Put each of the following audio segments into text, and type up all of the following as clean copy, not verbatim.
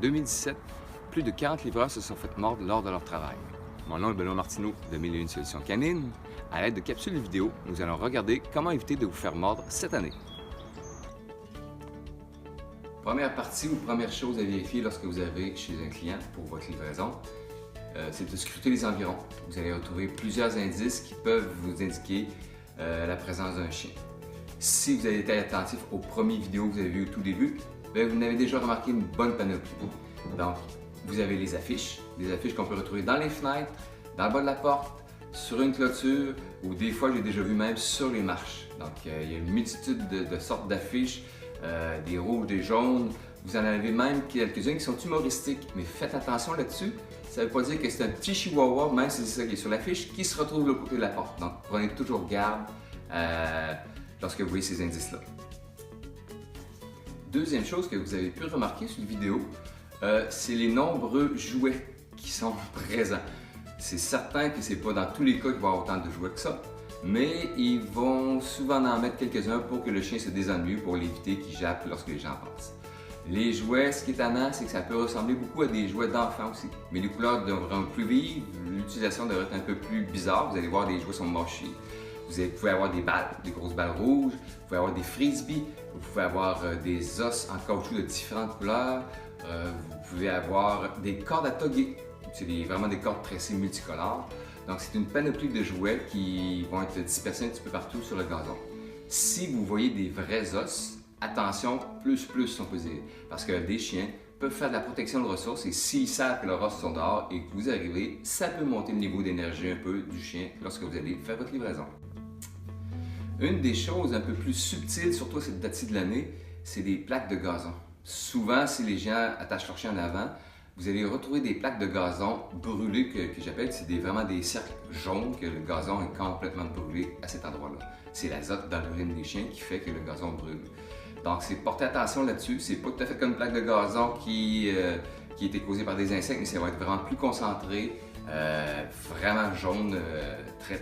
2017, plus de 40 livreurs se sont fait mordre lors de leur travail. Mon nom est Benoît Martineau de 1001 Solutions Canines. À l'aide de capsules vidéo, nous allons regarder comment éviter de vous faire mordre cette année. Première partie ou première chose à vérifier lorsque vous arrivez chez un client pour votre livraison, c'est de scruter les environs. Vous allez retrouver plusieurs indices qui peuvent vous indiquer la présence d'un chien. Si vous avez été attentif aux premières vidéos que vous avez vues au tout début, vous n'avez déjà remarqué une bonne panoplie. Donc, vous avez les affiches qu'on peut retrouver dans les fenêtres, dans le bas de la porte, sur une clôture, ou des fois j'ai déjà vu même sur les marches. Donc, il y a une multitude de sortes d'affiches, des rouges, des jaunes. Vous en avez même quelques-unes qui sont humoristiques, mais faites attention là-dessus. Ça ne veut pas dire que c'est un petit chihuahua, même si c'est ça qui est sur l'affiche, qui se retrouve de l'autre côté de la porte. Donc, prenez toujours garde lorsque vous voyez ces indices-là. Deuxième chose que vous avez pu remarquer sur la vidéo, c'est les nombreux jouets qui sont présents. C'est certain que ce n'est pas dans tous les cas qu'il va y avoir autant de jouets que ça, mais ils vont souvent en mettre quelques-uns pour que le chien se désennuie, pour l'éviter qu'il jappe lorsque les gens passent. Les jouets, ce qui est étonnant, c'est que ça peut ressembler beaucoup à des jouets d'enfants aussi. Mais les couleurs devront plus vives, l'utilisation devrait être un peu plus bizarre. Vous allez voir, les jouets sont mochés. Vous pouvez avoir des balles, des grosses balles rouges, vous pouvez avoir des frisbees, vous pouvez avoir des os en caoutchouc de différentes couleurs, vous pouvez avoir des cordes à togger. C'est vraiment des cordes tressées multicolores. Donc c'est une panoplie de jouets qui vont être dispersés un petit peu partout sur le gazon. Si vous voyez des vrais os, attention, plus si on peut dire, parce que des chiens peuvent faire de la protection de ressources et s'ils savent que leurs os sont dehors et que vous arrivez, ça peut monter le niveau d'énergie un peu du chien lorsque vous allez faire votre livraison. Une des choses un peu plus subtiles, surtout à cette date-ci de l'année, c'est des plaques de gazon. Souvent, si les gens attachent leur chien en avant, vous allez retrouver des plaques de gazon brûlées que j'appelle, c'est vraiment des cercles jaunes que le gazon est complètement brûlé à cet endroit-là. C'est l'azote dans l'urine des chiens qui fait que le gazon brûle. Donc, c'est porter attention là-dessus. C'est pas tout à fait comme une plaque de gazon qui a été causée par des insectes, mais ça va être vraiment plus concentré, vraiment jaune, très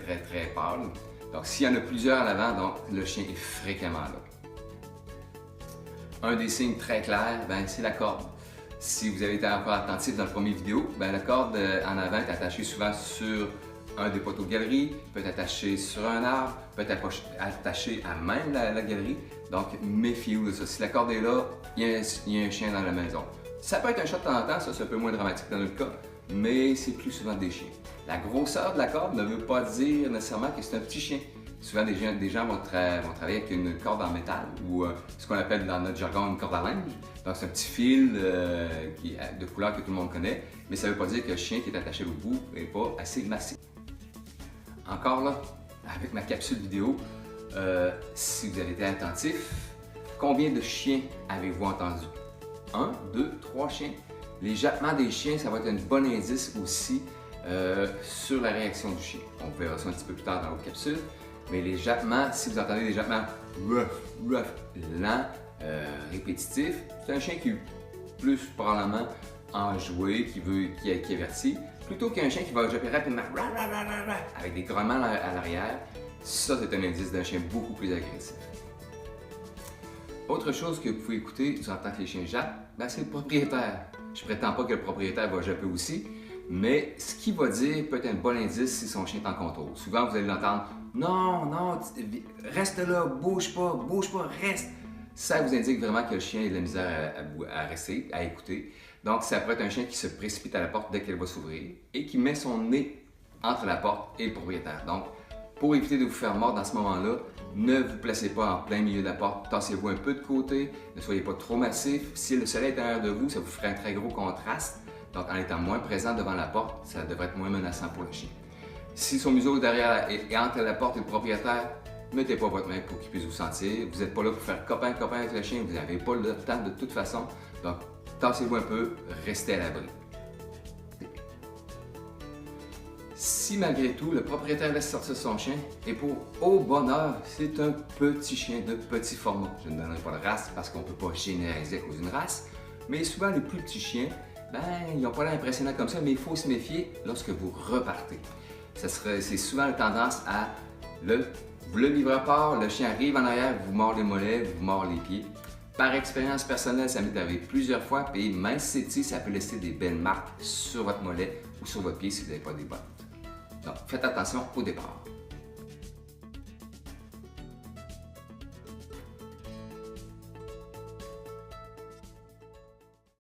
pâle. Donc, s'il y en a plusieurs en avant, donc, le chien est fréquemment là. Un des signes très clairs, c'est la corde. Si vous avez été encore attentif dans la première vidéo, la corde en avant est attachée souvent sur un des poteaux de galerie, peut être attachée sur un arbre, peut être attachée à même la galerie. Donc, méfiez-vous de ça. Si la corde est là, il y a un chien dans la maison. Ça peut être un chat de temps en temps, ça c'est un peu moins dramatique dans notre cas, mais c'est plus souvent des chiens. La grosseur de la corde ne veut pas dire nécessairement que c'est un petit chien. Souvent, des gens vont travailler avec une corde en métal ou ce qu'on appelle dans notre jargon une corde à linge. Donc, c'est un petit fil de couleur que tout le monde connaît, mais ça ne veut pas dire que le chien qui est attaché au bout n'est pas assez massif. Encore là, avec ma capsule vidéo, si vous avez été attentif, combien de chiens avez-vous entendu? 1, 2, 3 chiens? Les jappements des chiens, ça va être un bon indice aussi sur la réaction du chien. On verra ça un petit peu plus tard dans l'autre capsule. Mais les jappements, si vous entendez des jappements rough, lents, répétitifs, c'est un chien qui est plus probablement enjoué, qui avertit, plutôt qu'un chien qui va japper rapidement avec des grognements à l'arrière. Ça, c'est un indice d'un chien beaucoup plus agressif. Autre chose que vous pouvez écouter en tant que les chiens jappent, c'est le propriétaire. Je ne prétends pas que le propriétaire va japper aussi, mais ce qu'il va dire peut être un bon indice si son chien est en contrôle. Souvent, vous allez l'entendre « Non, reste là, bouge pas, reste ». Ça vous indique vraiment que le chien a de la misère à rester, à écouter. Donc, ça pourrait être un chien qui se précipite à la porte dès qu'elle va s'ouvrir et qui met son nez entre la porte et le propriétaire. Donc, pour éviter de vous faire mordre dans ce moment-là, ne vous placez pas en plein milieu de la porte, tassez-vous un peu de côté, ne soyez pas trop massif. Si le soleil est derrière de vous, ça vous ferait un très gros contraste. Donc, en étant moins présent devant la porte, ça devrait être moins menaçant pour le chien. Si son museau derrière est entre la porte et le propriétaire, ne mettez pas votre main pour qu'il puisse vous sentir. Vous n'êtes pas là pour faire copain avec le chien, vous n'avez pas le temps de toute façon. Donc, tassez-vous un peu, restez à l'abri. Si malgré tout, le propriétaire laisse sortir son chien, et pour au bonheur, c'est un petit chien de petit format. Je ne donnerai pas de race parce qu'on ne peut pas généraliser à cause d'une race, mais souvent les plus petits chiens, ils n'ont pas l'air impressionnants comme ça, mais il faut se méfier lorsque vous repartez. C'est souvent la tendance à le livreur part, le chien arrive en arrière, vous mord les mollets, vous mord les pieds. Par expérience personnelle, ça m'est arrivé plusieurs fois, puis même si c'est petit, ça peut laisser des belles marques sur votre mollet ou sur votre pied si vous n'avez pas des bottes. Donc, faites attention au départ.